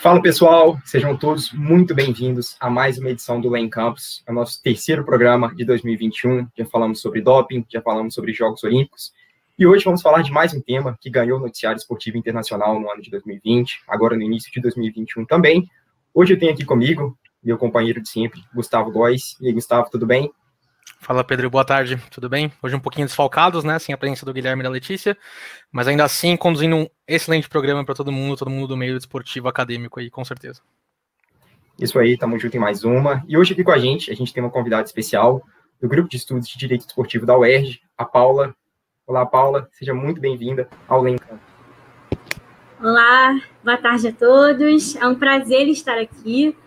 Fala pessoal, sejam todos muito bem-vindos a mais uma edição do Lane Campus, é o nosso terceiro programa de 2021, já falamos sobre doping, já falamos sobre Jogos Olímpicos, e hoje vamos falar de mais um tema que ganhou o noticiário esportivo internacional no ano de 2020, agora no início de 2021 também. Hoje eu tenho aqui comigo meu companheiro de sempre, Gustavo Góes. E aí, Gustavo, tudo bem? Fala, Pedro, boa tarde, tudo bem? Hoje um pouquinho desfalcados, né, sem a presença do Guilherme e da Letícia, mas ainda assim conduzindo um excelente programa para todo mundo do meio esportivo acadêmico aí, com certeza. Isso aí, estamos juntos em mais uma. E hoje aqui com a gente tem uma convidada especial do Grupo de Estudos de Direito Esportivo da UERJ, a Paula. Olá, Paula, seja muito bem-vinda ao Lane Campus. Olá, boa tarde a todos, é um prazer estar aqui.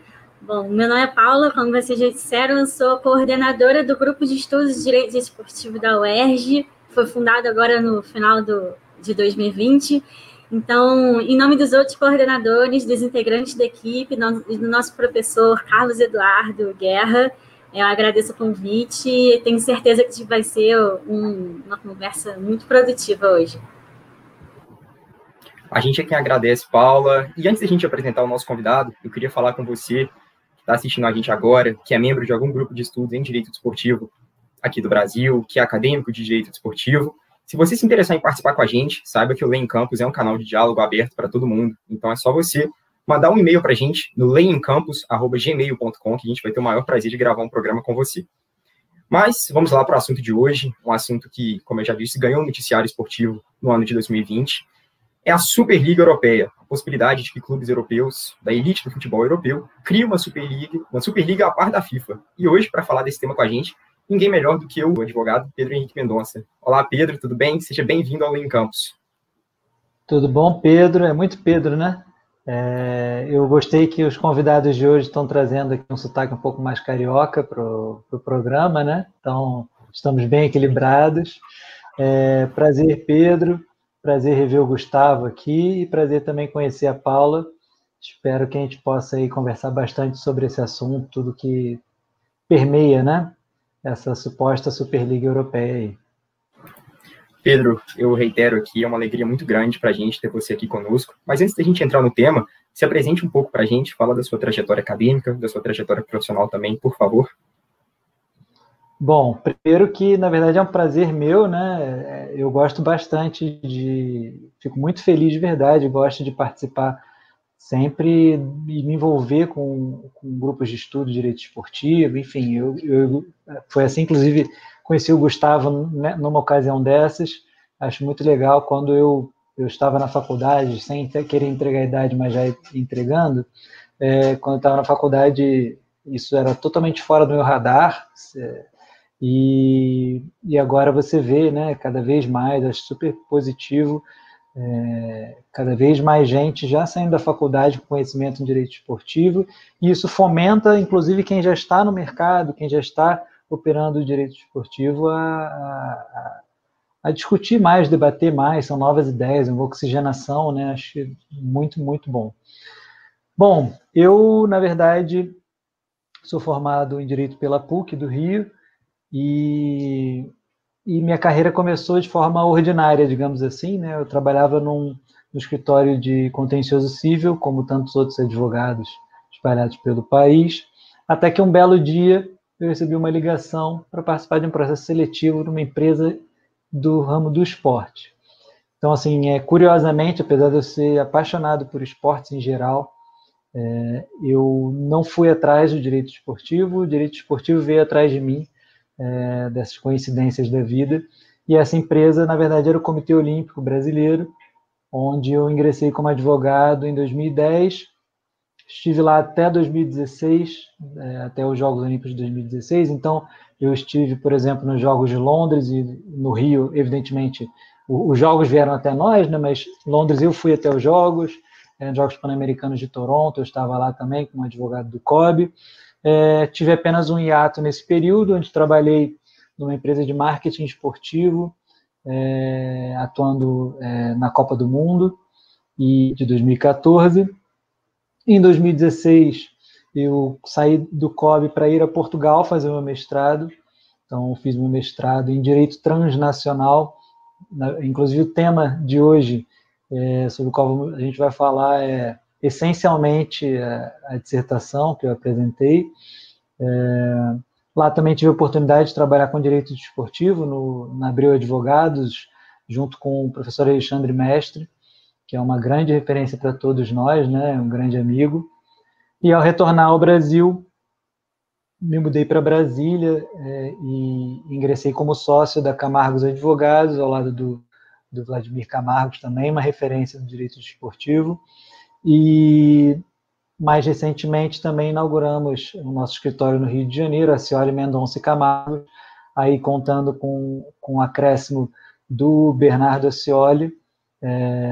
Bom, meu nome é Paula, como vocês já disseram, eu sou coordenadora do Grupo de Estudos de Direito Esportivo da UERJ, foi fundado agora no final de 2020. Então, em nome dos outros coordenadores, dos integrantes da equipe, do nosso professor Carlos Eduardo Guerra, eu agradeço o convite e tenho certeza que vai ser uma conversa muito produtiva hoje. A gente é quem agradece, Paula. E antes da gente apresentar o nosso convidado, eu queria falar com você que está assistindo a gente agora, que é membro de algum grupo de estudos em Direito Desportivo aqui do Brasil, que é acadêmico de Direito Desportivo. Se você se interessar em participar com a gente, saiba que o Lane Campus é um canal de diálogo aberto para todo mundo. Então é só você mandar um e-mail para a gente no lanecampus@gmail.com, que a gente vai ter o maior prazer de gravar um programa com você. Mas vamos lá para o assunto de hoje, um assunto que, como eu já disse, ganhou um noticiário esportivo no ano de 2020. É a Superliga Europeia, a possibilidade de que clubes europeus, da elite do futebol europeu, criem uma Superliga a par da FIFA. E hoje, para falar desse tema com a gente, ninguém melhor do que o advogado Pedro Henrique Mendonça. Olá, Pedro, tudo bem? Seja bem-vindo ao Lane Campus. Tudo bom, Pedro? É muito Pedro, né? Eu gostei que os convidados de hoje estão trazendo aqui um sotaque um pouco mais carioca para o programa, né? Então, estamos bem equilibrados. Prazer, Pedro. Prazer rever o Gustavo aqui e prazer também conhecer a Paula. Espero que a gente possa aí conversar bastante sobre esse assunto, tudo que permeia, né, essa suposta Superliga Europeia aí. Pedro, eu reitero aqui, é uma alegria muito grande para a gente ter você aqui conosco. Mas antes da gente entrar no tema, se apresente um pouco para a gente, fala da sua trajetória acadêmica, da sua trajetória profissional também, por favor. Bom, primeiro que, na verdade, é um prazer meu, né? Eu gosto bastante fico muito feliz de verdade, gosto de participar sempre e me envolver com grupos de estudo de direito esportivo, enfim, foi assim, inclusive, conheci o Gustavo, né, numa ocasião dessas, acho muito legal, quando eu estava na faculdade, sem querer entregar a idade, mas já entregando, quando eu estava na faculdade, isso era totalmente fora do meu radar, e agora você vê, né, cada vez mais, acho super positivo, cada vez mais gente já saindo da faculdade com conhecimento em direito esportivo, e isso fomenta, inclusive, quem já está no mercado, quem já está operando o direito esportivo a discutir mais, debater mais, são novas ideias, uma oxigenação, né, acho muito, muito bom. Bom, eu, na verdade, sou formado em Direito pela PUC do Rio, e minha carreira começou de forma ordinária, digamos assim, né? Eu trabalhava no escritório de contencioso civil, como tantos outros advogados espalhados pelo país, até que um belo dia eu recebi uma ligação para participar de um processo seletivo numa empresa do ramo do esporte. Então, assim, curiosamente, apesar de eu ser apaixonado por esportes em geral, eu não fui atrás do direito esportivo, o direito esportivo veio atrás de mim, dessas coincidências da vida, e essa empresa, na verdade, era o Comitê Olímpico Brasileiro, onde eu ingressei como advogado em 2010, estive lá até 2016, até os Jogos Olímpicos de 2016, então eu estive, por exemplo, nos Jogos de Londres e no Rio, evidentemente, os Jogos vieram até nós, né, mas Londres eu fui até os Jogos, Jogos Pan-Americanos de Toronto, eu estava lá também como advogado do COB. Tive apenas um hiato nesse período, onde trabalhei numa empresa de marketing esportivo, atuando na Copa do Mundo de 2014. Em 2016, eu saí do COB para ir a Portugal fazer meu mestrado. Então, fiz meu mestrado em Direito Transnacional. Inclusive, o tema de hoje, sobre o qual a gente vai falar, é essencialmente a dissertação que eu apresentei. Lá também tive a oportunidade de trabalhar com direito desportivo na Abreu Advogados, junto com o professor Alexandre Mestre, que é uma grande referência para todos nós, né? Um grande amigo. E ao retornar ao Brasil, me mudei para Brasília e ingressei como sócio da Camargos Advogados, ao lado do Vladimir Camargos também, uma referência do direito desportivo. E mais recentemente também inauguramos o nosso escritório no Rio de Janeiro, a Scioli Mendonça e Camargo, aí contando com o acréscimo do Bernardo Scioli,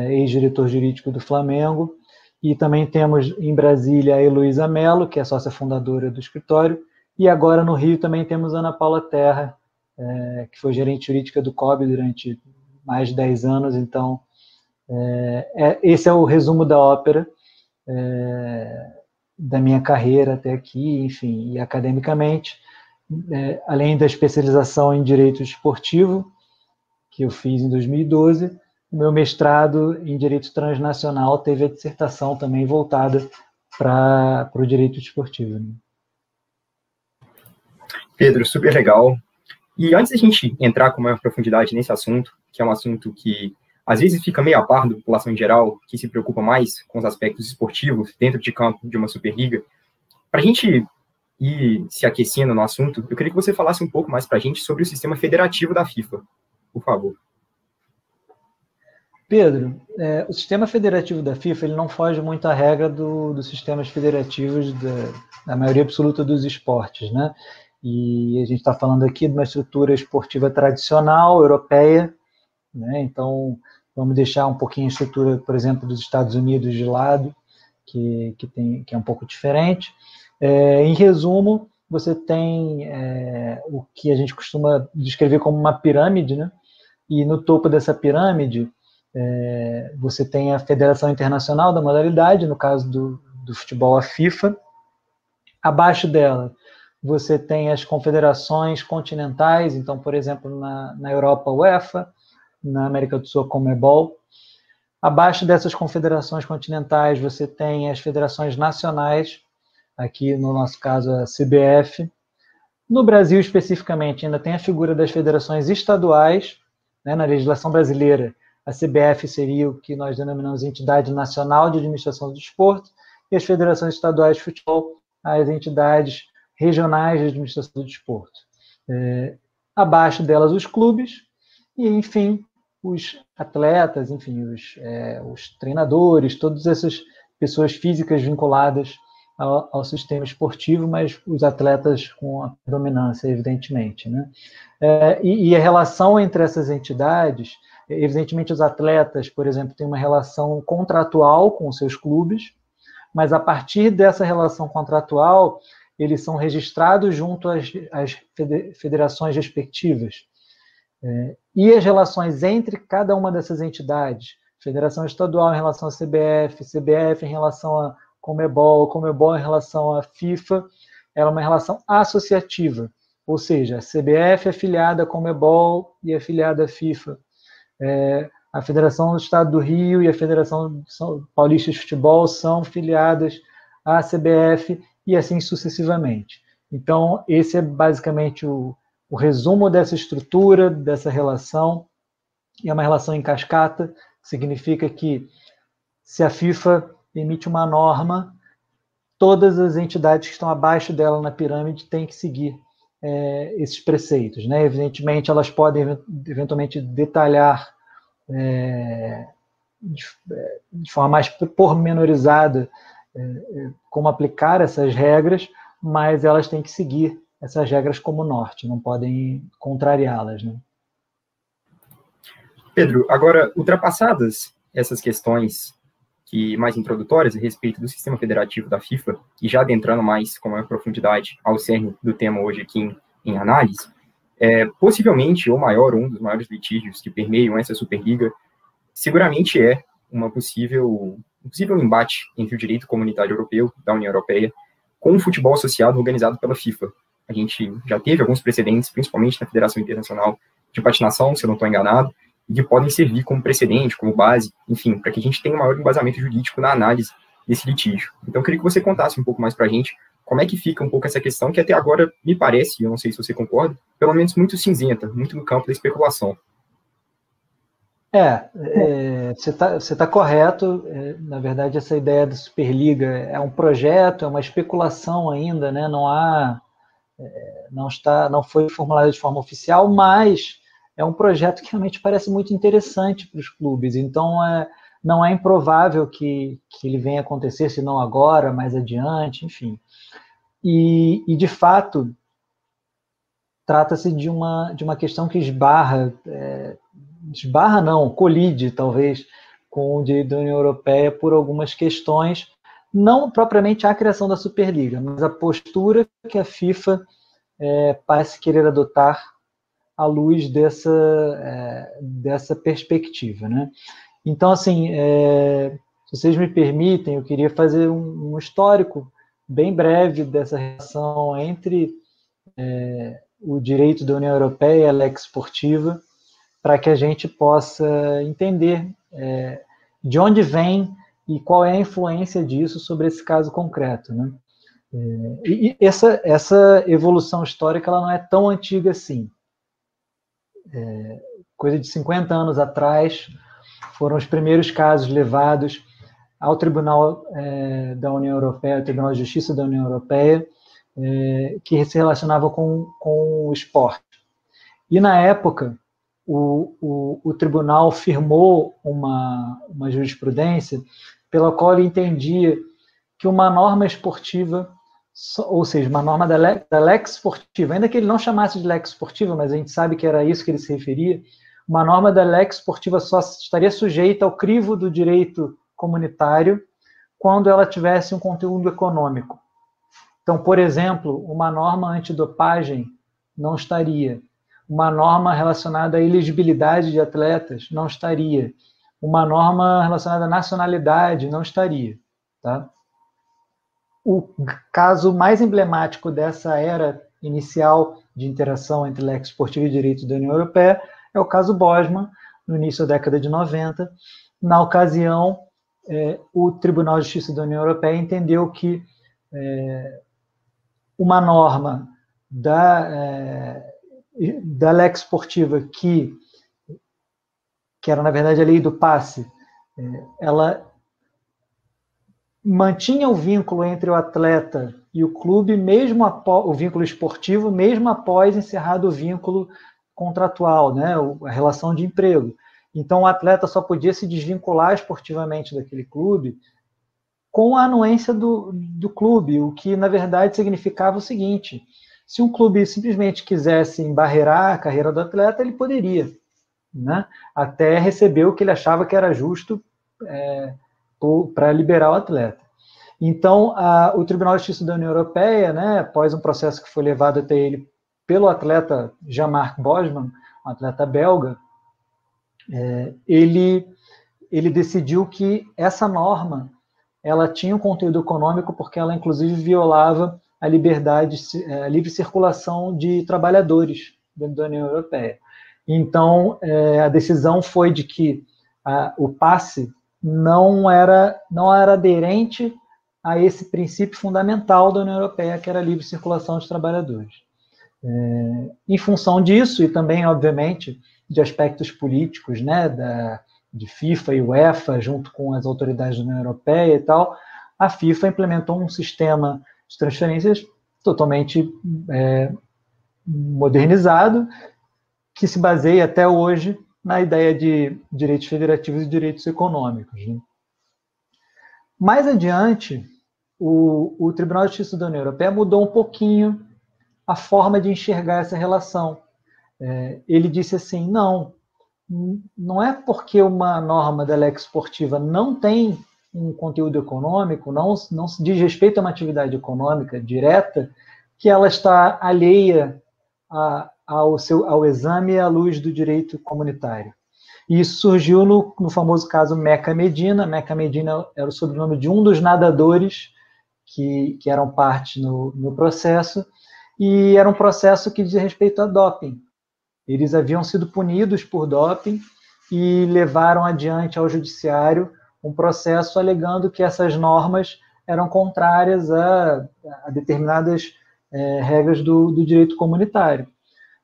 ex-diretor jurídico do Flamengo, e também temos em Brasília a Heloísa Mello, que é sócia fundadora do escritório, e agora no Rio também temos a Ana Paula Terra, que foi gerente jurídica do COB durante mais de 10 anos, então esse é o resumo da ópera, da minha carreira até aqui, enfim, e academicamente, além da especialização em Direito Desportivo, que eu fiz em 2012, o meu mestrado em Direito Transnacional teve a dissertação também voltada para o Direito Desportivo. Pedro, super legal. E antes da gente entrar com maior profundidade nesse assunto, que é um assunto que às vezes fica meio a par da população em geral, que se preocupa mais com os aspectos esportivos dentro de campo de uma Superliga. Para a gente ir se aquecendo no assunto, eu queria que você falasse um pouco mais para a gente sobre o sistema federativo da FIFA, por favor. Pedro, o sistema federativo da FIFA ele não foge muito à regra dos sistemas federativos da maioria absoluta dos esportes, né? E a gente está falando aqui de uma estrutura esportiva tradicional, europeia, né? Então, vamos deixar um pouquinho a estrutura, por exemplo, dos Estados Unidos de lado, que é um pouco diferente. Em resumo, você tem o que a gente costuma descrever como uma pirâmide, né? E no topo dessa pirâmide, você tem a Federação Internacional da modalidade, no caso do futebol, a FIFA. Abaixo dela, você tem as confederações continentais, então, por exemplo, na Europa, a UEFA, na América do Sul, a Conmebol. Abaixo dessas confederações continentais, você tem as federações nacionais, aqui no nosso caso a CBF. No Brasil, especificamente, ainda tem a figura das federações estaduais, né? Na legislação brasileira, a CBF seria o que nós denominamos Entidade Nacional de Administração do Desporto, e as federações estaduais de futebol, as entidades regionais de administração do desporto. Abaixo delas, os clubes, e, enfim, os atletas, enfim, os treinadores, todas essas pessoas físicas vinculadas ao sistema esportivo, mas os atletas com a predominância, evidentemente, né? E a relação entre essas entidades, evidentemente os atletas, por exemplo, têm uma relação contratual com os seus clubes, mas a partir dessa relação contratual, eles são registrados junto às federações respectivas. E as relações entre cada uma dessas entidades, Federação Estadual em relação à CBF, CBF em relação a Conmebol, Conmebol em relação à FIFA, ela é uma relação associativa, ou seja, a CBF é afiliada à Conmebol e afiliada à FIFA. A Federação do Estado do Rio e a Federação Paulista de Futebol são filiadas à CBF e assim sucessivamente. Então, esse é basicamente o resumo dessa estrutura, dessa relação. É uma relação em cascata, que significa que se a FIFA emite uma norma, todas as entidades que estão abaixo dela na pirâmide têm que seguir esses preceitos, né? Evidentemente, elas podem eventualmente detalhar de forma mais pormenorizada como aplicar essas regras, mas elas têm que seguir essas regras como norte, não podem contrariá-las, né? Pedro, agora, ultrapassadas essas questões mais introdutórias a respeito do sistema federativo da FIFA, e já adentrando mais com maior profundidade ao cerne do tema hoje aqui em análise, possivelmente um dos maiores litígios que permeiam essa Superliga, seguramente é um possível embate entre o direito comunitário europeu, da União Europeia, com o futebol associado organizado pela FIFA. A gente já teve alguns precedentes, principalmente na Federação Internacional de Patinação, se eu não estou enganado, e que podem servir como precedente, como base, enfim, para que a gente tenha um maior embasamento jurídico na análise desse litígio. Então, eu queria que você contasse um pouco mais para a gente como é que fica um pouco essa questão, que até agora me parece, eu não sei se você concorda, pelo menos muito cinzenta, muito no campo da especulação. Você tá correto. Na verdade, essa ideia da Superliga é um projeto, é uma especulação ainda, né? Não foi formulada de forma oficial, mas é um projeto que realmente parece muito interessante para os clubes. Então, não é improvável que ele venha acontecer, se não agora, mais adiante, enfim. E de fato, trata-se de uma questão que colide, talvez, com o direito da União Europeia por algumas questões, não propriamente a criação da Superliga, mas a postura que a FIFA parece querer adotar à luz dessa perspectiva, né? Então, assim, se vocês me permitem, eu queria fazer um histórico bem breve dessa relação entre o direito da União Europeia e a lex sportiva, para que a gente possa entender de onde vem e qual é a influência disso sobre esse caso concreto, né? E essa evolução histórica ela não é tão antiga assim. Coisa de 50 anos atrás, foram os primeiros casos levados ao Tribunal da União Europeia, ao Tribunal de Justiça da União Europeia, que se relacionavam com o esporte. E, na época, o tribunal firmou uma jurisprudência pela qual ele entendia que uma norma esportiva, ou seja, uma norma da lex esportiva, ainda que ele não chamasse de lex esportiva, mas a gente sabe que era isso que ele se referia, uma norma da lex esportiva só estaria sujeita ao crivo do direito comunitário quando ela tivesse um conteúdo econômico. Então, por exemplo, uma norma antidopagem não estaria. Uma norma relacionada à elegibilidade de atletas não estaria. Uma norma relacionada à nacionalidade não estaria. Tá? O caso mais emblemático dessa era inicial de interação entre lex esportiva e direito da União Europeia é o caso Bosman, no início da década de 90. Na ocasião, o Tribunal de Justiça da União Europeia entendeu que uma norma da lex esportiva que era, na verdade, a lei do passe, ela mantinha o vínculo entre o atleta e o clube, mesmo o vínculo esportivo, mesmo após encerrado o vínculo contratual, né, a relação de emprego. Então, o atleta só podia se desvincular esportivamente daquele clube com a anuência do clube, o que, na verdade, significava o seguinte: se um clube simplesmente quisesse embarrear a carreira do atleta, ele poderia, né, até receber o que ele achava que era justo para liberar o atleta. Então, o Tribunal de Justiça da União Europeia, né, após um processo que foi levado até ele pelo atleta Jean-Marc Bosman, um atleta belga, ele decidiu que essa norma ela tinha um conteúdo econômico porque ela, inclusive, violava a liberdade, a livre circulação de trabalhadores dentro da União Europeia. Então, a decisão foi de que o passe não era aderente a esse princípio fundamental da União Europeia, que era a livre circulação de trabalhadores. Em função disso, e também, obviamente, de aspectos políticos, né, de FIFA e UEFA, junto com as autoridades da União Europeia e tal, a FIFA implementou um sistema de transferências totalmente modernizado, que se baseia até hoje na ideia de direitos federativos e direitos econômicos, né? Mais adiante, o Tribunal de Justiça da União Europeia mudou um pouquinho a forma de enxergar essa relação. Ele disse assim, não é porque uma norma da lex esportiva não tem um conteúdo econômico, não se diz respeito a uma atividade econômica direta, que ela está alheia ao exame à luz do direito comunitário. E isso surgiu no famoso caso Meca Medina. Meca Medina era o sobrenome de um dos nadadores que eram parte no processo, e era um processo que dizia respeito a doping. Eles haviam sido punidos por doping e levaram adiante ao judiciário um processo alegando que essas normas eram contrárias a determinadas regras do direito comunitário.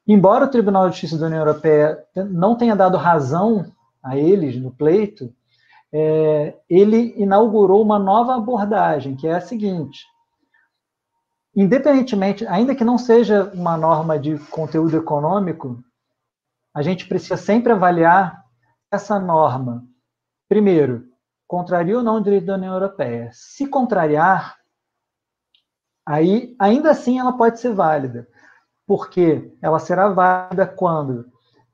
Embora o Tribunal de Justiça da União Europeia não tenha dado razão a eles no pleito, ele inaugurou uma nova abordagem, que é a seguinte: independentemente, ainda que não seja uma norma de conteúdo econômico, a gente precisa sempre avaliar essa norma. Primeiro, contraria ou não o direito da União Europeia. Se contrariar, aí, ainda assim, ela pode ser válida, porque ela será válida quando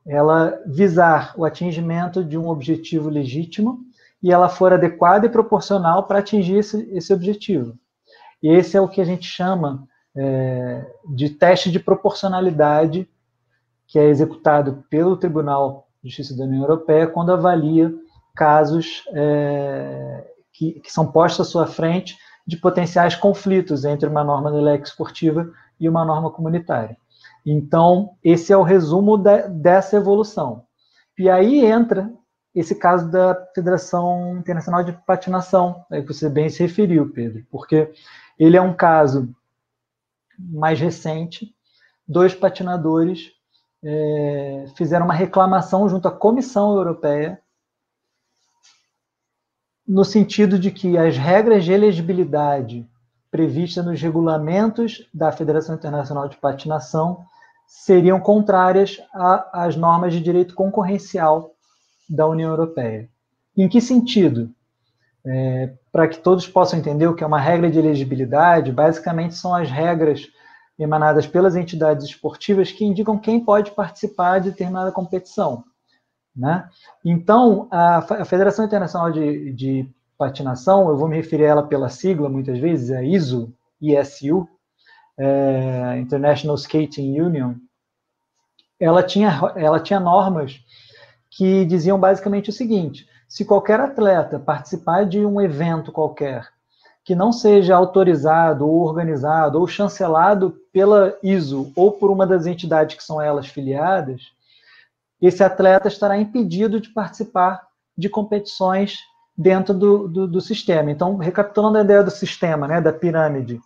ela visar o atingimento de um objetivo legítimo e ela for adequada e proporcional para atingir esse objetivo. E esse é o que a gente chama de teste de proporcionalidade, que é executado pelo Tribunal de Justiça da União Europeia quando avalia casos que são postos à sua frente de potenciais conflitos entre uma norma da lei esportiva e uma norma comunitária. Então, esse é o resumo dessa evolução. E aí entra esse caso da Federação Internacional de Patinação, que você bem se referiu, Pedro, porque ele é um caso mais recente. 2 patinadores fizeram uma reclamação junto à Comissão Europeia no sentido de que as regras de elegibilidade previstas nos regulamentos da Federação Internacional de Patinação seriam contrárias às normas de direito concorrencial da União Europeia. Em que sentido? Para que todos possam entender o que é uma regra de elegibilidade, basicamente são as regras emanadas pelas entidades esportivas que indicam quem pode participar de determinada competição, né? Então, a Federação Internacional de Patinação, eu vou me referir a ela pela sigla muitas vezes, é ISU, International Skating Union, ela tinha normas que diziam basicamente o seguinte: se qualquer atleta participar de um evento qualquer que não seja autorizado, ou organizado, ou chancelado pela ISU, ou por uma das entidades que são elas filiadas, esse atleta estará impedido de participar de competições dentro do sistema. Então, recapitulando a ideia do sistema, né, da pirâmide,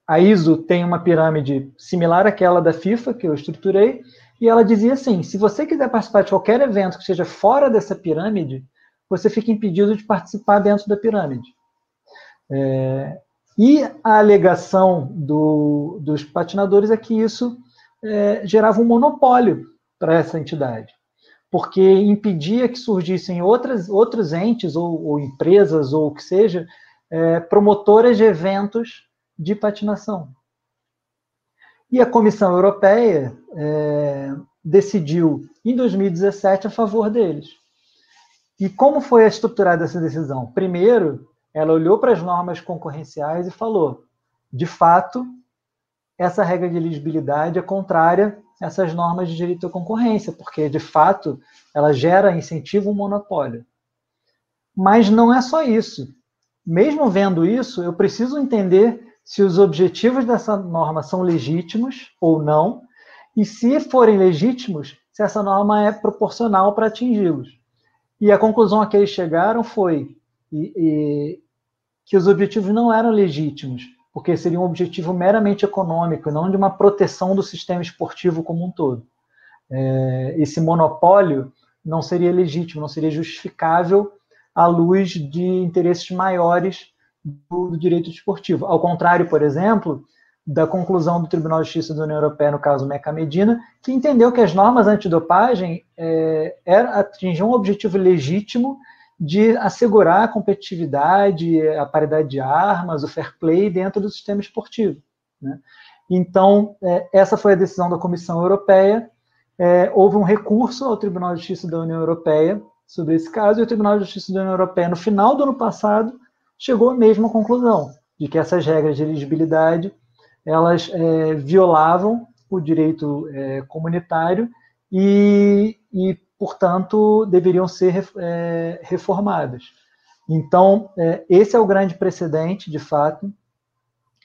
a ISU tem uma pirâmide similar àquela da FIFA, que eu estruturei, e ela dizia assim: se você quiser participar de qualquer evento que esteja fora dessa pirâmide, você fica impedido de participar dentro da pirâmide. E a alegação dos patinadores é que isso gerava um monopólio para essa entidade, porque impedia que surgissem outros entes ou empresas ou o que seja, promotoras de eventos de patinação. E a Comissão Europeia decidiu, em 2017, a favor deles. E como foi estruturada essa decisão? Primeiro, ela olhou para as normas concorrenciais e falou: de fato, essa regra de elegibilidade é contrária a essas normas de direito à concorrência, porque, de fato, ela gera incentivo ao monopólio. Mas não é só isso. Mesmo vendo isso, eu preciso entender se os objetivos dessa norma são legítimos ou não, e se forem legítimos, se essa norma é proporcional para atingi-los. E a conclusão a que eles chegaram foi que os objetivos não eram legítimos, porque seria um objetivo meramente econômico, não de uma proteção do sistema esportivo como um todo. Esse monopólio não seria legítimo, não seria justificável à luz de interesses maiores do direito esportivo. Ao contrário, por exemplo, da conclusão do Tribunal de Justiça da União Europeia, no caso Meca Medina, que entendeu que as normas antidopagem atingiam um objetivo legítimo de assegurar a competitividade, a paridade de armas, o fair play dentro do sistema esportivo, né? Então, essa foi a decisão da Comissão Europeia. Houve um recurso ao Tribunal de Justiça da União Europeia sobre esse caso, e o Tribunal de Justiça da União Europeia, no final do ano passado, chegou à mesma conclusão, de que essas regras de elegibilidade elas violavam o direito comunitário e, portanto, deveriam ser reformadas. Então, esse é o grande precedente, de fato,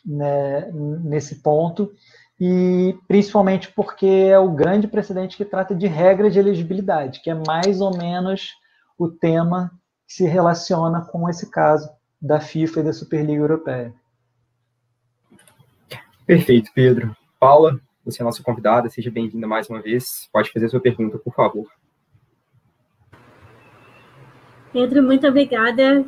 né, nesse ponto, e principalmente porque é o grande precedente que trata de regras de elegibilidade, que é mais ou menos o tema que se relaciona com esse caso da FIFA e da Superliga Europeia. Perfeito, Pedro. Paula, você é a nossa convidada, seja bem-vinda mais uma vez. Pode fazer a sua pergunta, por favor. Pedro, muito obrigada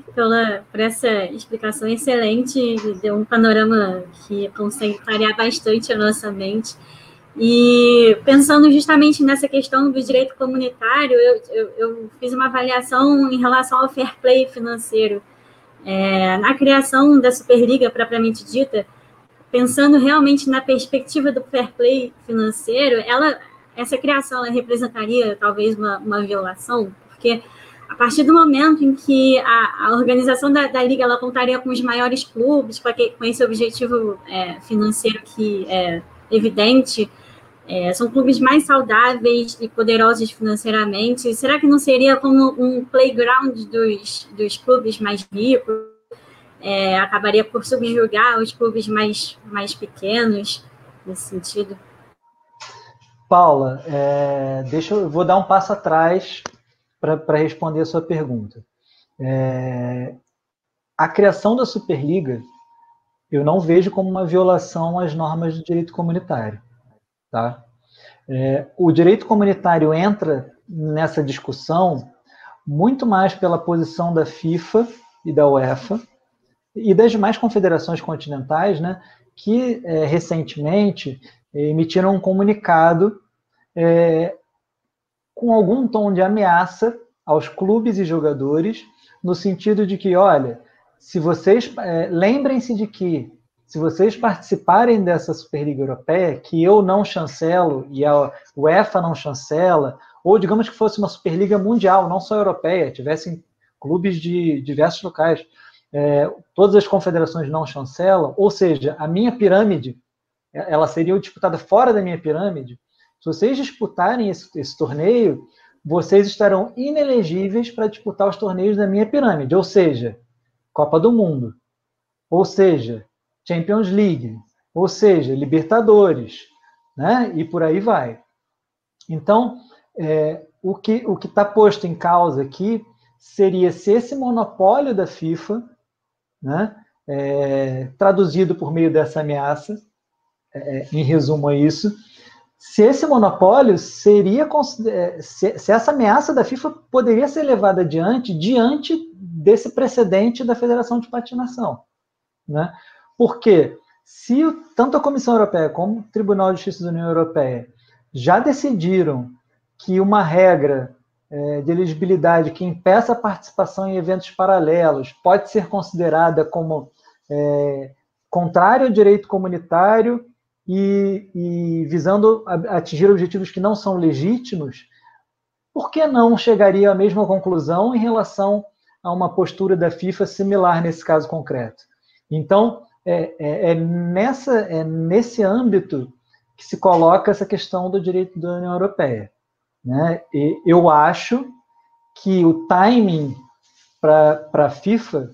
por essa explicação excelente, deu um panorama que consegue clarear bastante a nossa mente. E pensando justamente nessa questão do direito comunitário, eu fiz uma avaliação em relação ao fair play financeiro. Na criação da Superliga, propriamente dita, pensando realmente na perspectiva do fair play financeiro, essa criação representaria talvez uma violação, porque a partir do momento em que a organização da Liga ela contaria com os maiores clubes, com esse objetivo financeiro que é evidente, são clubes mais saudáveis e poderosos financeiramente, será que não seria como um playground dos clubes mais ricos? Acabaria por subjugar os clubes mais pequenos, nesse sentido? Paula, eu vou dar um passo atrás para responder a sua pergunta. A criação da Superliga, eu não vejo como uma violação às normas do direito comunitário. Tá? O direito comunitário entra nessa discussão muito mais pela posição da FIFA e da UEFA e das demais confederações continentais, né, que recentemente emitiram um comunicado com algum tom de ameaça aos clubes e jogadores, no sentido de que, olha, se vocês lembrem-se de que se vocês participarem dessa Superliga Europeia, que eu não chancelo e a UEFA não chancela, ou digamos que fosse uma Superliga mundial, não só europeia, tivessem clubes de diversos locais, todas as confederações não chancelam, ou seja, a minha pirâmide, ela seria disputada fora da minha pirâmide. Se vocês disputarem esse torneio, vocês estarão inelegíveis para disputar os torneios da minha pirâmide, ou seja, Copa do Mundo, ou seja, Champions League, ou seja, Libertadores, né? E por aí vai. Então, o que está posto em causa aqui seria se esse monopólio da FIFA, né, traduzido por meio dessa ameaça, em resumo a isso, se esse monopólio seria, se essa ameaça da FIFA poderia ser levada adiante diante desse precedente da Federação de Patinação, né? Porque se tanto a Comissão Europeia como o Tribunal de Justiça da União Europeia já decidiram que uma regra de elegibilidade que impeça a participação em eventos paralelos pode ser considerada como contrária ao direito comunitário e visando atingir objetivos que não são legítimos, por que não chegaria à mesma conclusão em relação a uma postura da FIFA similar nesse caso concreto? Então, nesse âmbito que se coloca essa questão do direito da União Europeia, né? E eu acho que o timing para a FIFA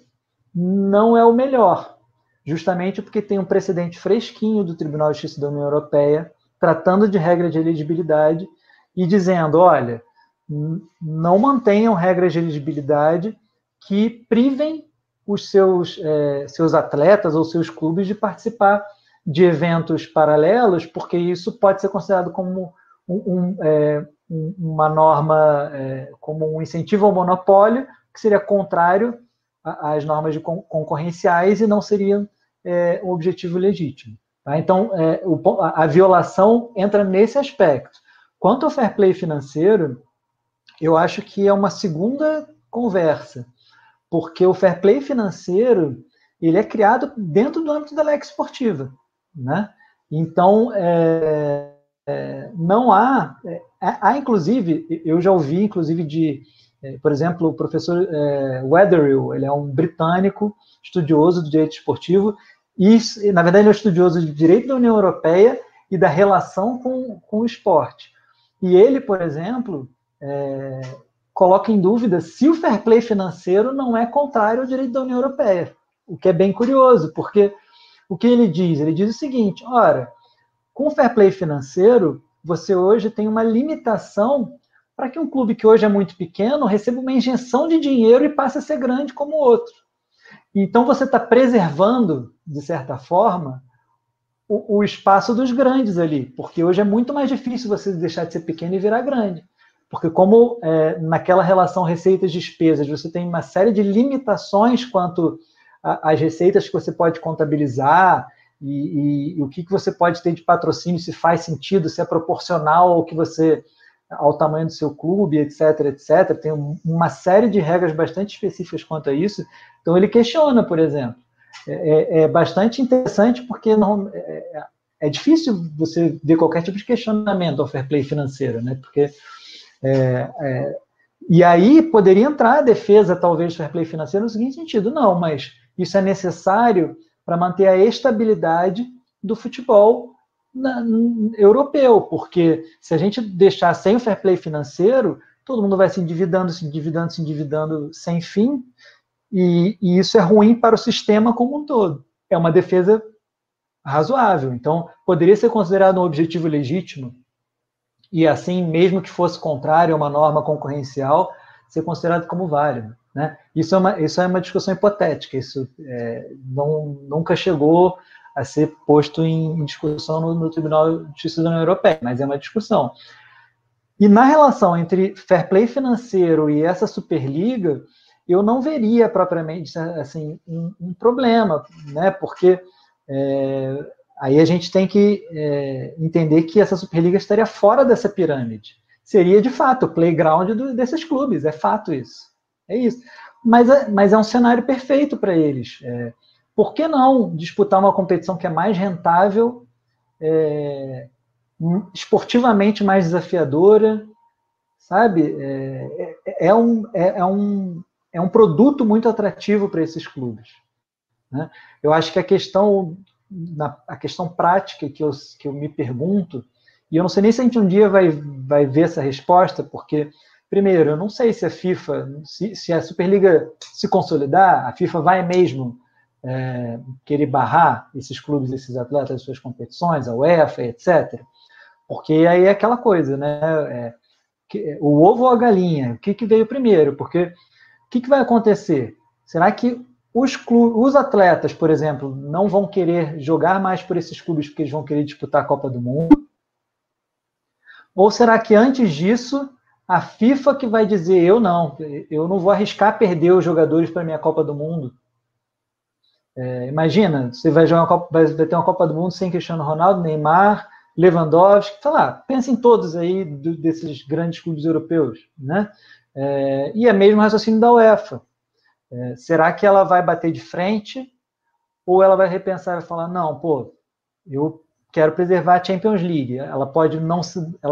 não é o melhor, justamente porque tem um precedente fresquinho do Tribunal de Justiça da União Europeia tratando de regra de elegibilidade e dizendo, olha, não mantenham regras de elegibilidade que privem os seus atletas ou seus clubes de participar de eventos paralelos, porque isso pode ser considerado como uma norma, como um incentivo ao monopólio, que seria contrário às normas concorrenciais e não seria um objetivo legítimo. Tá? Então, a violação entra nesse aspecto. Quanto ao fair play financeiro, eu acho que é uma segunda conversa, porque o fair play financeiro ele é criado dentro do âmbito da lei esportiva, né? Então, não há inclusive, eu já ouvi, inclusive, por exemplo, o professor Wetherill, ele é um britânico estudioso do direito esportivo, e, na verdade, ele é um estudioso de direito da União Europeia e da relação com o esporte. E ele, por exemplo, coloca em dúvida se o fair play financeiro não é contrário ao direito da União Europeia, o que é bem curioso, porque o que ele diz? Ele diz o seguinte, ora, com o fair play financeiro, você hoje tem uma limitação para que um clube que hoje é muito pequeno receba uma injeção de dinheiro e passe a ser grande como o outro. Então você está preservando, de certa forma, o espaço dos grandes ali, porque hoje é muito mais difícil você deixar de ser pequeno e virar grande. Porque como naquela relação receitas-despesas você tem uma série de limitações quanto às receitas que você pode contabilizar e o que você pode ter de patrocínio, se faz sentido, se é proporcional ao tamanho do seu clube, etc, etc. Tem uma série de regras bastante específicas quanto a isso. Então ele questiona, por exemplo. É bastante interessante porque é difícil você ver qualquer tipo de questionamento ao fair play financeiro, né? Porque e aí poderia entrar a defesa, talvez, do fair play financeiro no seguinte sentido: não, mas isso é necessário para manter a estabilidade do futebol europeu, porque se a gente deixar sem o fair play financeiro, todo mundo vai se endividando sem fim, e isso é ruim para o sistema como um todo. É uma defesa razoável. Então, poderia ser considerado um objetivo legítimo, e assim, mesmo que fosse contrário a uma norma concorrencial, ser considerado como válido, né? Isso é uma discussão hipotética, isso nunca chegou a ser posto em discussão no Tribunal de Justiça da União Europeia, mas é uma discussão. E na relação entre fair play financeiro e essa Superliga, eu não veria propriamente assim, um problema, né? Porque aí a gente tem que entender que essa Superliga estaria fora dessa pirâmide. Seria, de fato, o playground desses clubes, é fato isso. É isso. Mas é um cenário perfeito para eles. Por que não disputar uma competição que é mais rentável, esportivamente mais desafiadora, sabe? É um produto muito atrativo para esses clubes, né? Eu acho que a questão prática que eu me pergunto, e eu não sei nem se a gente um dia vai ver essa resposta, porque, primeiro, eu não sei se a FIFA, se a Superliga se consolidar, a FIFA vai mesmo querer barrar esses clubes, esses atletas, as suas competições, a UEFA, etc. Porque aí é aquela coisa, né? O ovo ou a galinha? O que veio primeiro? Porque o que vai acontecer? Será que os atletas, por exemplo, não vão querer jogar mais por esses clubes porque eles vão querer disputar a Copa do Mundo? Ou será que antes disso a FIFA que vai dizer eu não vou arriscar perder os jogadores para a minha Copa do Mundo? Imagina, você vai ter uma Copa do Mundo sem Cristiano Ronaldo, Neymar, Lewandowski, sei lá, pensa em todos aí desses grandes clubes europeus, né? E é mesmo o raciocínio da UEFA. Será que ela vai bater de frente ou ela vai repensar e falar, não, eu quero preservar a Champions League. Ela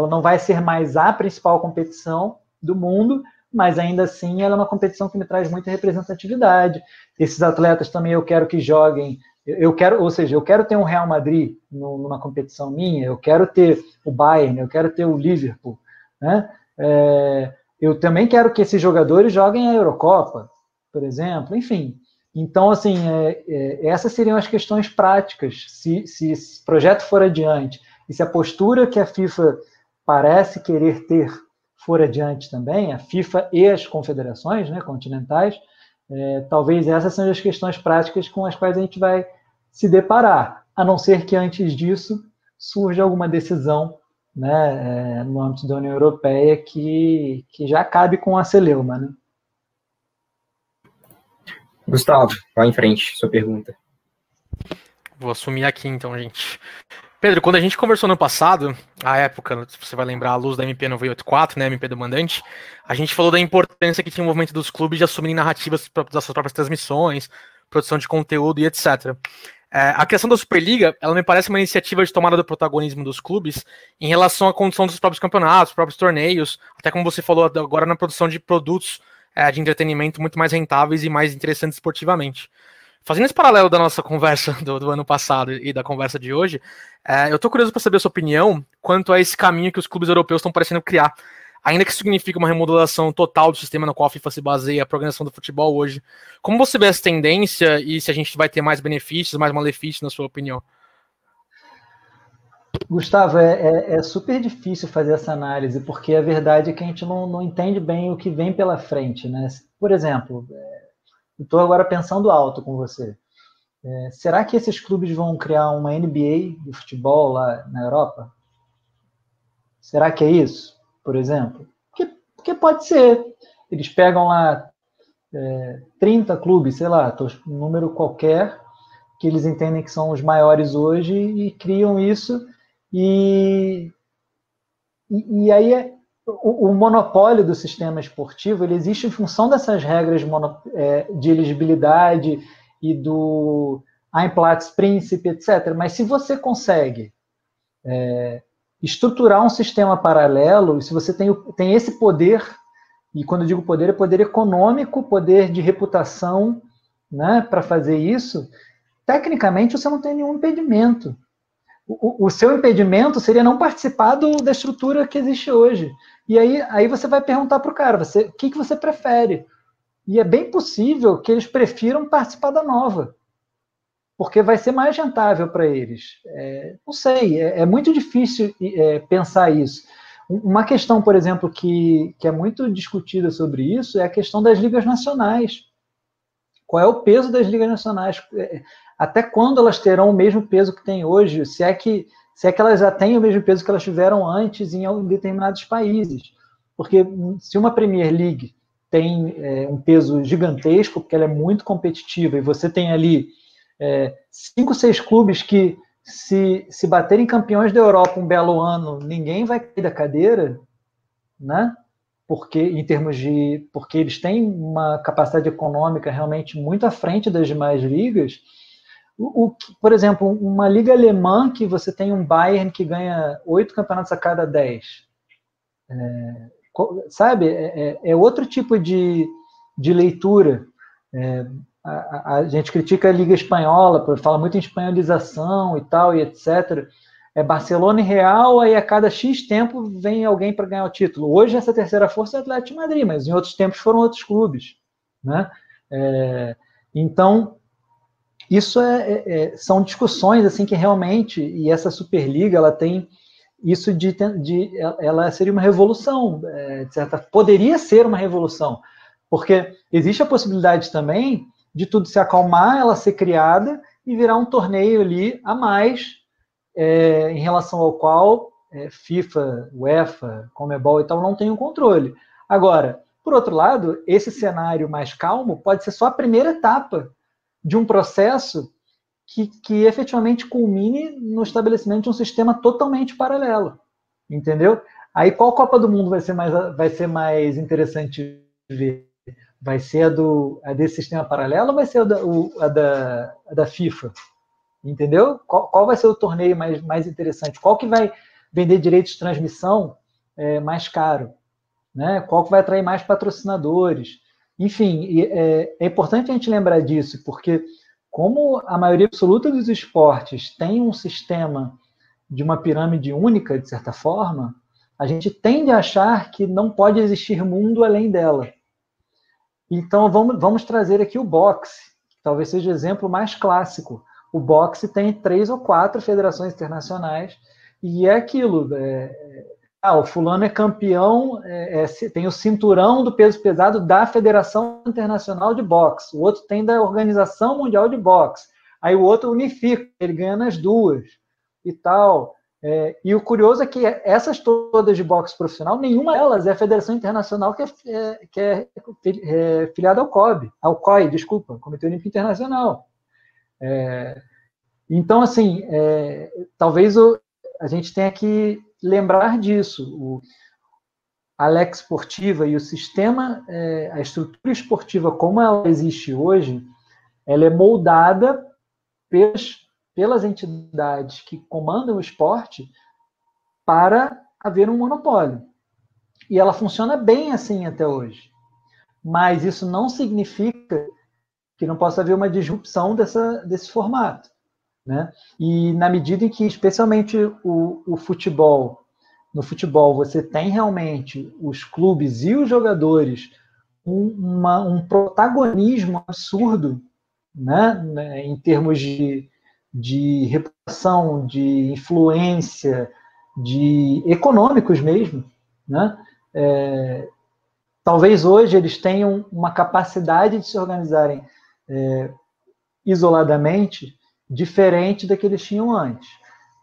não vai ser mais a principal competição do mundo, mas ainda assim ela é uma competição que me traz muita representatividade. Esses atletas também eu quero que joguem, eu quero ter um Real Madrid numa competição minha, eu quero ter o Bayern, eu quero ter o Liverpool, né? Eu também quero que esses jogadores joguem a Eurocopa, por exemplo, enfim. Então, assim, essas seriam as questões práticas, se esse projeto for adiante, e se a postura que a FIFA parece querer ter for adiante também, a FIFA e as confederações, né, continentais, talvez essas sejam as questões práticas com as quais a gente vai se deparar, a não ser que antes disso surja alguma decisão, né, no âmbito da União Europeia que já cabe com a celeuma, né? Gustavo, vai em frente, sua pergunta. Vou assumir aqui então, gente. Pedro, quando a gente conversou no passado, a época, se você vai lembrar, a luz da MP 984, né, MP do mandante, a gente falou da importância que tinha o movimento dos clubes de assumirem narrativas das suas próprias transmissões, produção de conteúdo e etc. A criação da Superliga, ela me parece uma iniciativa de tomada do protagonismo dos clubes em relação à condução dos próprios campeonatos, dos próprios torneios, até como você falou agora na produção de produtos de entretenimento muito mais rentáveis e mais interessantes esportivamente. Fazendo esse paralelo da nossa conversa do ano passado e da conversa de hoje, eu estou curioso para saber a sua opinião quanto a esse caminho que os clubes europeus estão parecendo criar, ainda que isso signifique uma remodelação total do sistema no qual a FIFA se baseia a progressão do futebol hoje. Como você vê essa tendência e se a gente vai ter mais benefícios, mais malefícios, na sua opinião? Gustavo, é super difícil fazer essa análise, porque a verdade é que a gente não entende bem o que vem pela frente, né? Por exemplo, estou agora pensando alto com você. Será que esses clubes vão criar uma NBA de futebol lá na Europa? Será que é isso, por exemplo? Porque pode ser. Eles pegam lá 30 clubes, sei lá, um número qualquer, que eles entendem que são os maiores hoje e criam isso. E aí o monopólio do sistema esportivo ele existe em função dessas regras de elegibilidade e do Einplatz-Príncipe, etc. Mas se você consegue estruturar um sistema paralelo, e se você tem esse poder, e quando eu digo poder, é poder econômico, poder de reputação, né, para fazer isso, tecnicamente você não tem nenhum impedimento. O seu impedimento seria não participar da estrutura que existe hoje. E aí você vai perguntar para o cara, o que você prefere? E é bem possível que eles prefiram participar da nova, porque vai ser mais rentável para eles. Não sei, é muito difícil pensar isso. Uma questão, por exemplo, que é muito discutida sobre isso é a questão das ligas nacionais. Qual é o peso das ligas nacionais? Até quando elas terão o mesmo peso que tem hoje? Se é que elas já têm o mesmo peso que elas tiveram antes em determinados países. Porque se uma Premier League tem um peso gigantesco, porque ela é muito competitiva, e você tem ali 5, 6 clubes que, se baterem campeões da Europa um belo ano, ninguém vai cair da cadeira, né? Porque eles têm uma capacidade econômica realmente muito à frente das demais ligas. Por exemplo, uma liga alemã que você tem um Bayern que ganha 8 campeonatos a cada 10. Sabe? É outro tipo de leitura. A gente critica a Liga Espanhola, fala muito em espanholização e tal, e etc. Barcelona e Real, aí a cada X tempo vem alguém para ganhar o título. Hoje essa terceira força é o Atlético de Madrid, mas em outros tempos foram outros clubes, né? Então, isso são discussões assim que realmente, e essa Superliga, ela tem isso ela seria uma revolução, poderia ser uma revolução, porque existe a possibilidade também de tudo se acalmar, ela ser criada e virar um torneio ali a mais, em relação ao qual FIFA, UEFA, Conmebol e tal não tem o controle. Agora, por outro lado, esse cenário mais calmo pode ser só a primeira etapa de um processo que efetivamente culmine no estabelecimento de um sistema totalmente paralelo, entendeu? Aí qual Copa do Mundo vai ser mais interessante ver? Vai ser a desse sistema paralelo ou vai ser a da FIFA? Entendeu? Qual vai ser o torneio mais interessante? Qual que vai vender direitos de transmissão mais caro? Né? Qual que vai atrair mais patrocinadores? Enfim, é importante a gente lembrar disso, porque como a maioria absoluta dos esportes tem um sistema de uma pirâmide única, de certa forma, a gente tende a achar que não pode existir mundo além dela. Então, vamos trazer aqui o boxe, que talvez seja o exemplo mais clássico. O boxe tem 3 ou 4 federações internacionais, e é aquilo. O fulano é campeão, tem o cinturão do peso pesado da Federação Internacional de Boxe, o outro tem da Organização Mundial de Boxe, aí o outro unifica, ele ganha nas duas, e tal. E o curioso é que essas todas de boxe profissional, nenhuma delas é a Federação Internacional que é filiada ao COI, desculpa, Comitê Olímpico Internacional. Então, assim, talvez a gente tenha que lembrar disso. A Lex Esportiva e o sistema, a estrutura esportiva como ela existe hoje, ela é moldada pelas entidades que comandam o esporte para haver um monopólio. E ela funciona bem assim até hoje. Mas isso não significa que não possa haver uma disrupção desse formato. Né? E na medida em que, especialmente o futebol, no futebol você tem realmente os clubes e os jogadores um protagonismo absurdo, né? Em termos de reputação, de influência, de econômicos mesmo, né? Talvez hoje eles tenham uma capacidade de se organizarem isoladamente diferente da que eles tinham antes.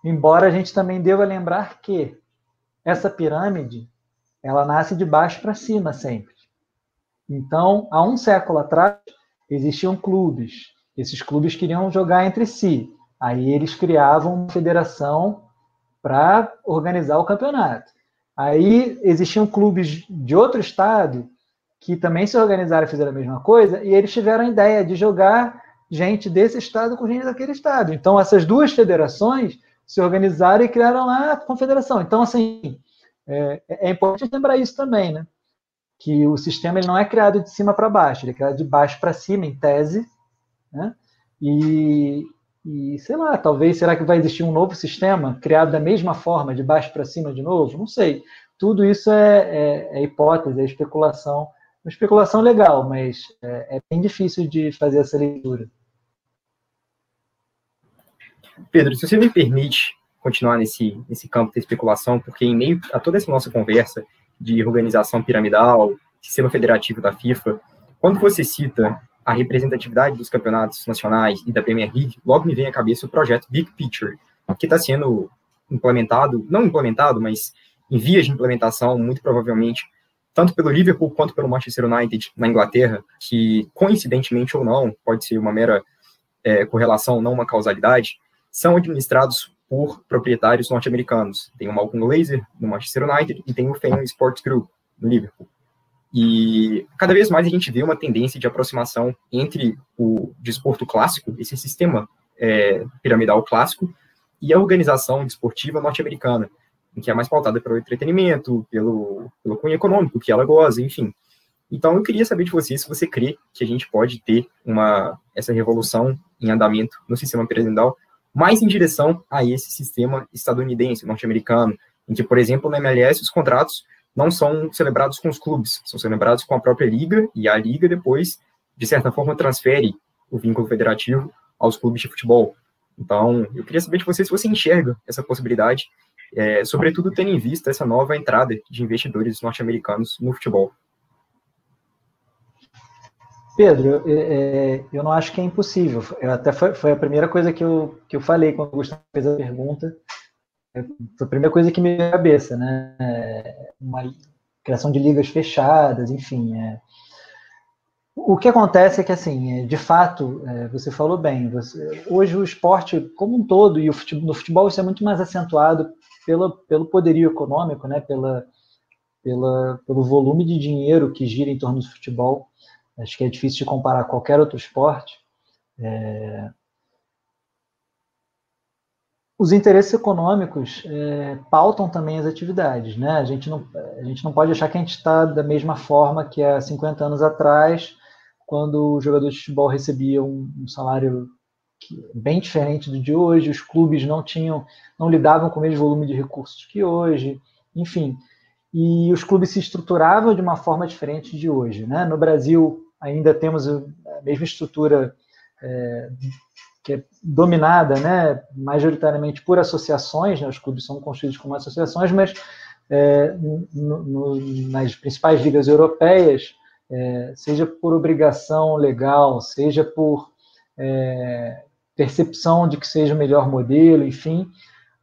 Embora a gente também deva lembrar que essa pirâmide, ela nasce de baixo para cima sempre. Então, há um século atrás, existiam clubes. Esses clubes queriam jogar entre si. Aí eles criavam uma federação para organizar o campeonato. Aí existiam clubes de outro estado que também se organizaram e fizeram a mesma coisa, e eles tiveram a ideia de jogar gente desse estado com gente daquele estado. Então, essas duas federações se organizaram e criaram lá a confederação. Então, assim, é importante lembrar isso também, né? Que o sistema ele não é criado de cima para baixo, ele é criado de baixo para cima, em tese, né? E, sei lá, talvez, será que vai existir um novo sistema criado da mesma forma, de baixo para cima de novo? Não sei. Tudo isso é hipótese, é especulação. Uma especulação legal, mas é bem difícil de fazer essa leitura. Pedro, se você me permite continuar nesse campo da especulação, porque em meio a toda essa nossa conversa de organização piramidal, sistema federativo da FIFA, quando você cita a representatividade dos campeonatos nacionais e da Premier League, logo me vem à cabeça o projeto Big Picture, que está sendo implementado, não implementado, mas em vias de implementação, muito provavelmente, tanto pelo Liverpool quanto pelo Manchester United na Inglaterra, que, coincidentemente ou não, pode ser uma mera correlação, não uma causalidade, são administrados por proprietários norte-americanos. Tem o Malcolm Glazer, no Manchester United, e tem o Fenway Sports Group, no Liverpool. E cada vez mais a gente vê uma tendência de aproximação entre o desporto clássico, esse sistema piramidal clássico, e a organização desportiva norte-americana, em que é mais pautada pelo entretenimento, pelo cunho econômico que ela goza, enfim. Então, eu queria saber de você se você crê que a gente pode ter essa revolução em andamento no sistema piramidal mais em direção a esse sistema estadunidense, norte-americano, em que, por exemplo, na MLS, os contratos não são celebrados com os clubes, são celebrados com a própria liga, e a liga depois, de certa forma, transfere o vínculo federativo aos clubes de futebol. Então, eu queria saber de você se você enxerga essa possibilidade, sobretudo tendo em vista essa nova entrada de investidores norte-americanos no futebol. Pedro, eu não acho que é impossível. Até foi a primeira coisa que eu falei quando o Gustavo fez a pergunta. Foi a primeira coisa que me veio à cabeça, né? Uma criação de ligas fechadas, enfim. O que acontece é que, assim, de fato, você falou bem, hoje o esporte como um todo, e no futebol isso é muito mais acentuado pelo poderio econômico, né? Pelo volume de dinheiro que gira em torno do futebol. Acho que é difícil de comparar com qualquer outro esporte. Os interesses econômicos pautam também as atividades, né? A gente não pode achar que a gente está da mesma forma que há 50 anos atrás, quando os jogadores de futebol recebiam um salário bem diferente do de hoje, os clubes não lidavam com o mesmo volume de recursos que hoje, enfim. E os clubes se estruturavam de uma forma diferente de hoje, né? No Brasil, ainda temos a mesma estrutura que é dominada, né, majoritariamente por associações, né, os clubes são construídos como associações, mas nas principais ligas europeias, seja por obrigação legal, seja por percepção de que seja o melhor modelo, enfim,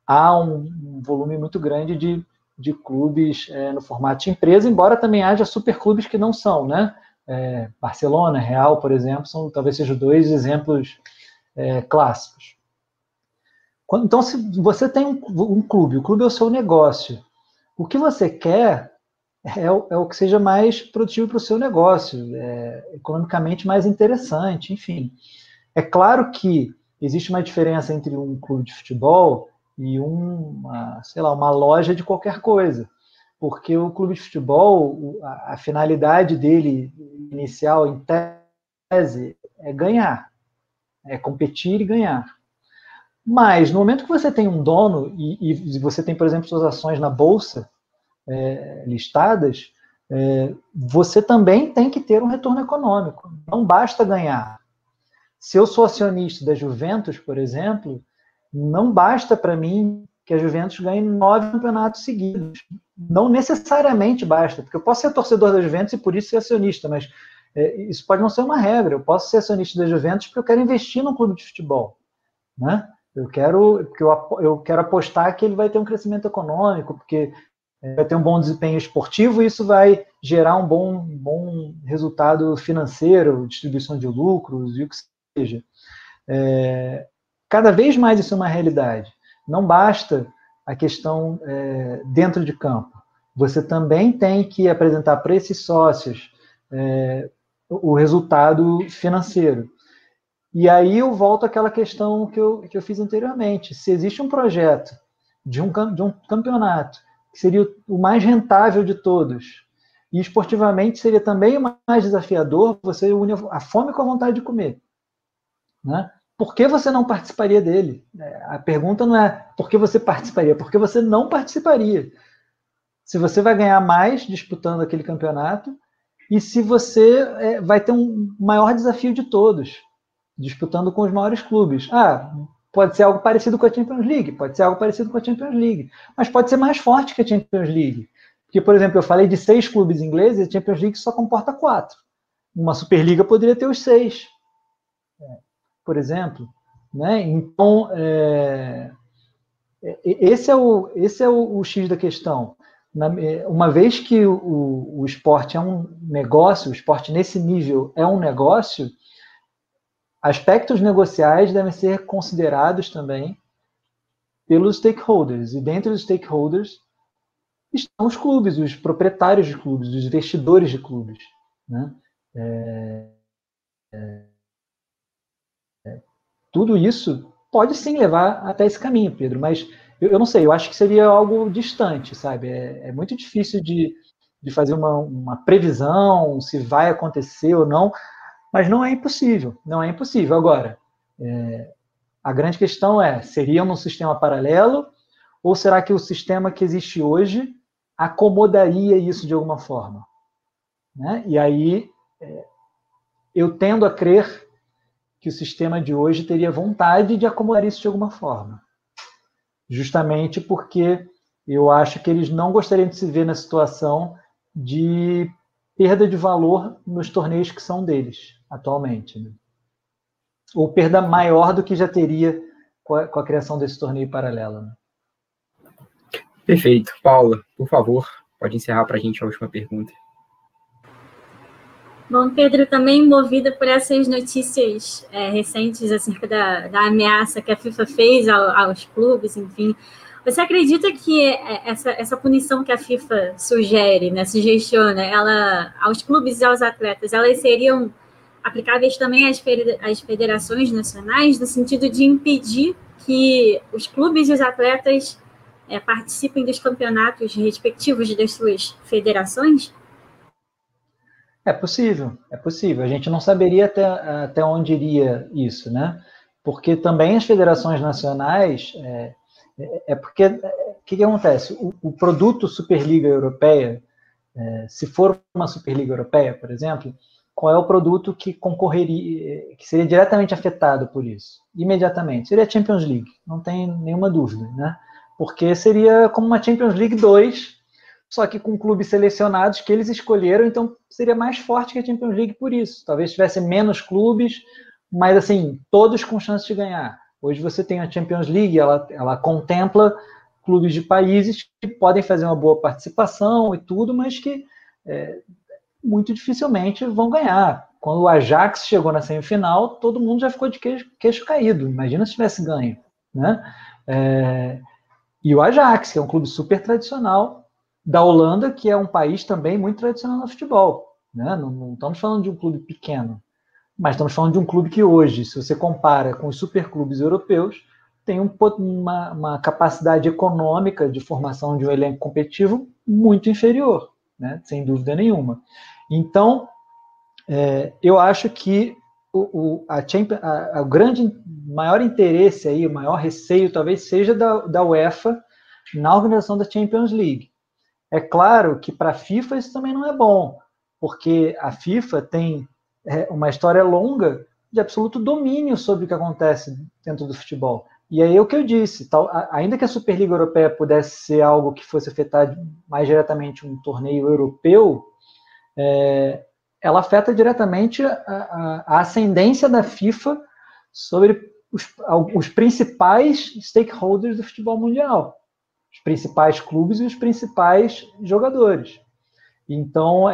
há um volume muito grande de clubes no formato de empresa, embora também haja superclubes que não são, né? Barcelona, Real, por exemplo, talvez sejam dois exemplos clássicos. Então, se você tem um clube, o clube é o seu negócio, o que você quer é o que seja mais produtivo para o seu negócio, economicamente mais interessante, enfim. É claro que existe uma diferença entre um clube de futebol e uma loja de qualquer coisa. Porque o clube de futebol, a finalidade dele inicial, em tese, é ganhar, é competir e ganhar. Mas, no momento que você tem um dono e você tem, por exemplo, suas ações na bolsa listadas, você também tem que ter um retorno econômico. Não basta ganhar. se eu sou acionista da Juventus, por exemplo, não basta para mim que a Juventus ganhe 9 campeonatos seguidos. Não necessariamente basta, porque eu posso ser torcedor da Juventus e por isso ser acionista, mas isso pode não ser uma regra. Eu posso ser acionista da Juventus porque eu quero investir num clube de futebol, né? Eu quero apostar que ele vai ter um crescimento econômico, porque vai ter um bom desempenho esportivo e isso vai gerar um bom resultado financeiro, distribuição de lucros e o que seja. Cada vez mais isso é uma realidade. Não basta a questão dentro de campo. Você também tem que apresentar para esses sócios o resultado financeiro. E aí eu volto àquela questão que eu fiz anteriormente. Se existe um projeto de um campeonato que seria o mais rentável de todos, e esportivamente seria também o mais desafiador, você une a fome com a vontade de comer, né? Por que você não participaria dele? A pergunta não é por que você participaria, por que você não participaria. Se você vai ganhar mais disputando aquele campeonato, e se você vai ter um maior desafio de todos, disputando com os maiores clubes. Pode ser algo parecido com a Champions League, mas pode ser mais forte que a Champions League. Porque, por exemplo, eu falei de 6 clubes ingleses, e a Champions League só comporta 4. Uma Superliga poderia ter os 6, por exemplo. Né? Então, esse é o X da questão. Uma vez que o esporte é um negócio, o esporte nesse nível é um negócio, aspectos negociais devem ser considerados também pelos stakeholders. E dentre os stakeholders estão os clubes, os proprietários de clubes, os investidores de clubes. Né? Tudo isso pode sim levar até esse caminho, Pedro, mas eu não sei, eu acho que seria algo distante, sabe? É muito difícil de fazer uma previsão se vai acontecer ou não, mas não é impossível, não é impossível. Agora, a grande questão seria num sistema paralelo ou será que o sistema que existe hoje acomodaria isso de alguma forma? Né? E aí, eu tendo a crer que o sistema de hoje teria vontade de acomodar isso de alguma forma. Justamente porque eu acho que eles não gostariam de se ver na situação de perda de valor nos torneios que são deles, atualmente. Né? Ou perda maior do que já teria com a criação desse torneio paralelo. Né? Perfeito. Paula, por favor, pode encerrar para a gente a última pergunta. Bom, Pedro, também movida por essas notícias recentes acerca da ameaça que a FIFA fez aos clubes, enfim, você acredita que essa punição que a FIFA sugere, né, sugestiona, ela aos clubes e aos atletas, elas seriam aplicáveis também às federações nacionais, no sentido de impedir que os clubes e os atletas participem dos campeonatos respectivos das suas federações? É possível. A gente não saberia até onde iria isso, né? Porque também as federações nacionais... porque o que acontece? O produto Superliga Europeia, se for uma Superliga Europeia, por exemplo, qual é o produto que concorreria, que seria diretamente afetado por isso? Imediatamente. Seria a Champions League, não tem nenhuma dúvida, né? Porque seria como uma Champions League 2, só que com clubes selecionados que eles escolheram, então seria mais forte que a Champions League por isso. Talvez tivesse menos clubes, mas assim, todos com chance de ganhar. Hoje você tem a Champions League, ela contempla clubes de países que podem fazer uma boa participação e tudo, mas que muito dificilmente vão ganhar. Quando o Ajax chegou na semifinal, todo mundo já ficou de queixo caído. Imagina se tivesse ganho. Né? E o Ajax, que é um clube super tradicional, da Holanda, que é um país também muito tradicional no futebol. Né? Não estamos falando de um clube pequeno, mas estamos falando de um clube que hoje, se você compara com os superclubes europeus, tem uma capacidade econômica de formação de um elenco competitivo muito inferior, né? Sem dúvida nenhuma. Então, eu acho que o maior interesse aí, o maior receio talvez seja da UEFA na organização da Champions League. É claro que para a FIFA isso também não é bom, porque a FIFA tem uma história longa de absoluto domínio sobre o que acontece dentro do futebol. E aí é o que eu disse, ainda que a Superliga Europeia pudesse ser algo que fosse afetar mais diretamente um torneio europeu, ela afeta diretamente a ascendência da FIFA sobre os principais stakeholders do futebol mundial, os principais clubes e os principais jogadores. Então,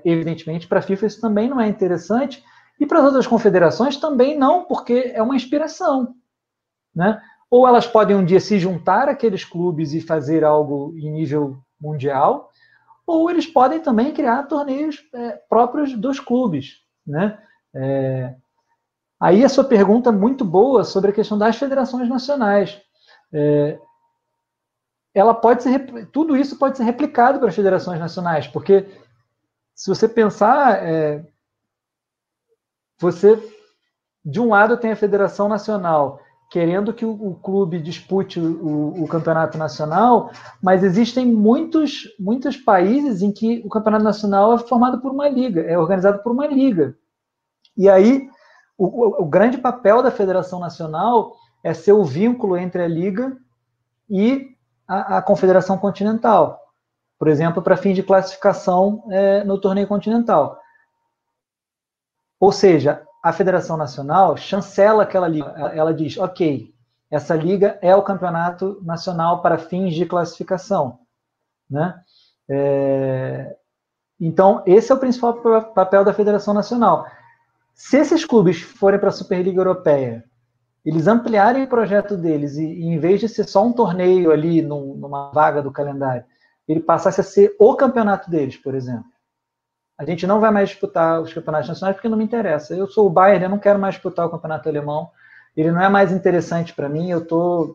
evidentemente, para a FIFA isso também não é interessante, e para as outras confederações também não, porque é uma inspiração, né? Ou elas podem um dia se juntar àqueles clubes e fazer algo em nível mundial, ou eles podem também criar torneios próprios dos clubes, né? Aí a sua pergunta é muito boa sobre a questão das federações nacionais. Tudo isso pode ser replicado para as federações nacionais, porque se você pensar, você, de um lado, tem a Federação Nacional querendo que o clube dispute o campeonato nacional, mas existem muitos países em que o campeonato nacional é formado por uma liga, é organizado por uma liga. E aí, o grande papel da Federação Nacional é ser o vínculo entre a liga e a Confederação Continental, por exemplo, para fim de classificação no torneio continental. Ou seja, a Federação Nacional chancela aquela liga. Ela diz, ok, essa liga é o campeonato nacional para fins de classificação, né? Então, esse é o principal papel da Federação Nacional. Se esses clubes forem para a Superliga Europeia, eles ampliarem o projeto deles e em vez de ser só um torneio ali numa vaga do calendário, ele passasse a ser o campeonato deles, por exemplo. A gente não vai mais disputar os campeonatos nacionais porque não me interessa. Eu sou o Bayern, eu não quero mais disputar o campeonato alemão. Ele não é mais interessante para mim. Eu estou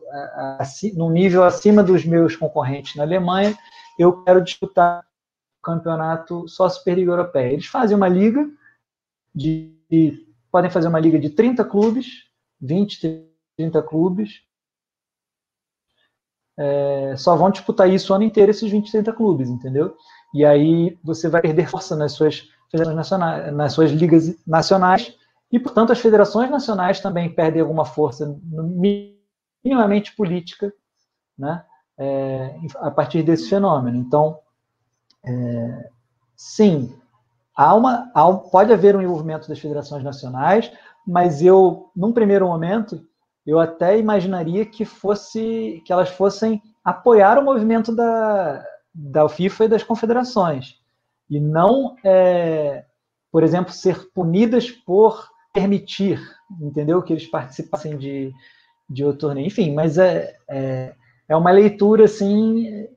num nível acima dos meus concorrentes na Alemanha. Eu quero disputar o campeonato só Superliga Europeia. Eles fazem uma liga podem fazer uma liga de 30 clubes, 20, 30 clubes. Só vão disputar isso o ano inteiro, esses 20, 30 clubes, entendeu? E aí você vai perder força nas suas federações nacionais, nas suas ligas nacionais, e, portanto, as federações nacionais também perdem alguma força minimamente política, né, a partir desse fenômeno. Então, sim, pode haver um envolvimento das federações nacionais, mas num primeiro momento, eu até imaginaria que elas fossem apoiar o movimento da FIFA e das confederações, e não, por exemplo, ser punidas por permitir, entendeu, que eles participassem de outro torneio. Enfim, mas é uma leitura assim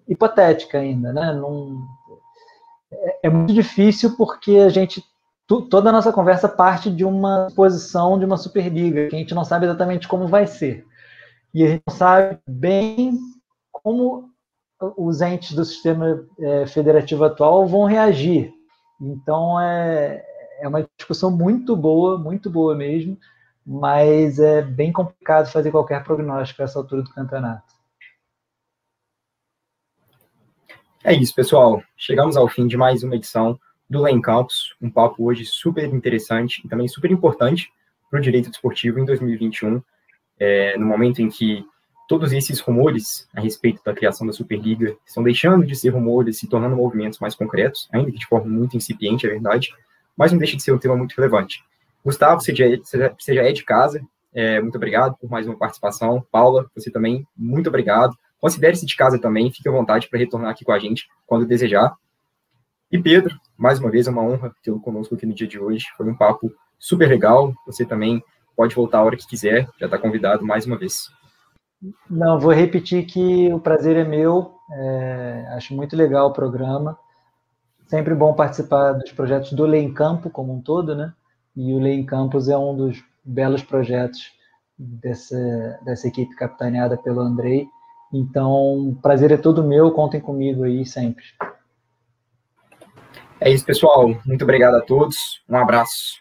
hipotética ainda, né? É muito difícil porque toda a nossa conversa parte de uma posição de uma Superliga, que a gente não sabe exatamente como vai ser. E a gente não sabe bem como os entes do sistema federativo atual vão reagir. Então, é uma discussão muito boa mesmo, mas é bem complicado fazer qualquer prognóstico a essa altura do campeonato. É isso, pessoal. Chegamos ao fim de mais uma edição do Lá em Campus, um papo hoje super interessante e também super importante para o direito desportivo em 2021, no momento em que todos esses rumores a respeito da criação da Superliga estão deixando de ser rumores, se tornando movimentos mais concretos, ainda que de forma muito incipiente, é verdade, mas não deixa de ser um tema muito relevante. Gustavo, você já é de casa, muito obrigado por mais uma participação. Paula, você também, muito obrigado. Considere-se de casa também, fique à vontade para retornar aqui com a gente quando desejar. E Pedro, mais uma vez, é uma honra tê-lo conosco aqui no dia de hoje. Foi um papo super legal. Você também pode voltar a hora que quiser, já está convidado mais uma vez. Não, vou repetir que o prazer é meu. Acho muito legal o programa. Sempre bom participar dos projetos do Lei em Campo como um todo, né? E o Lei em Campos é um dos belos projetos dessa equipe capitaneada pelo Andrei. Então, o prazer é todo meu, contem comigo aí sempre. É isso, pessoal. Muito obrigado a todos. Um abraço.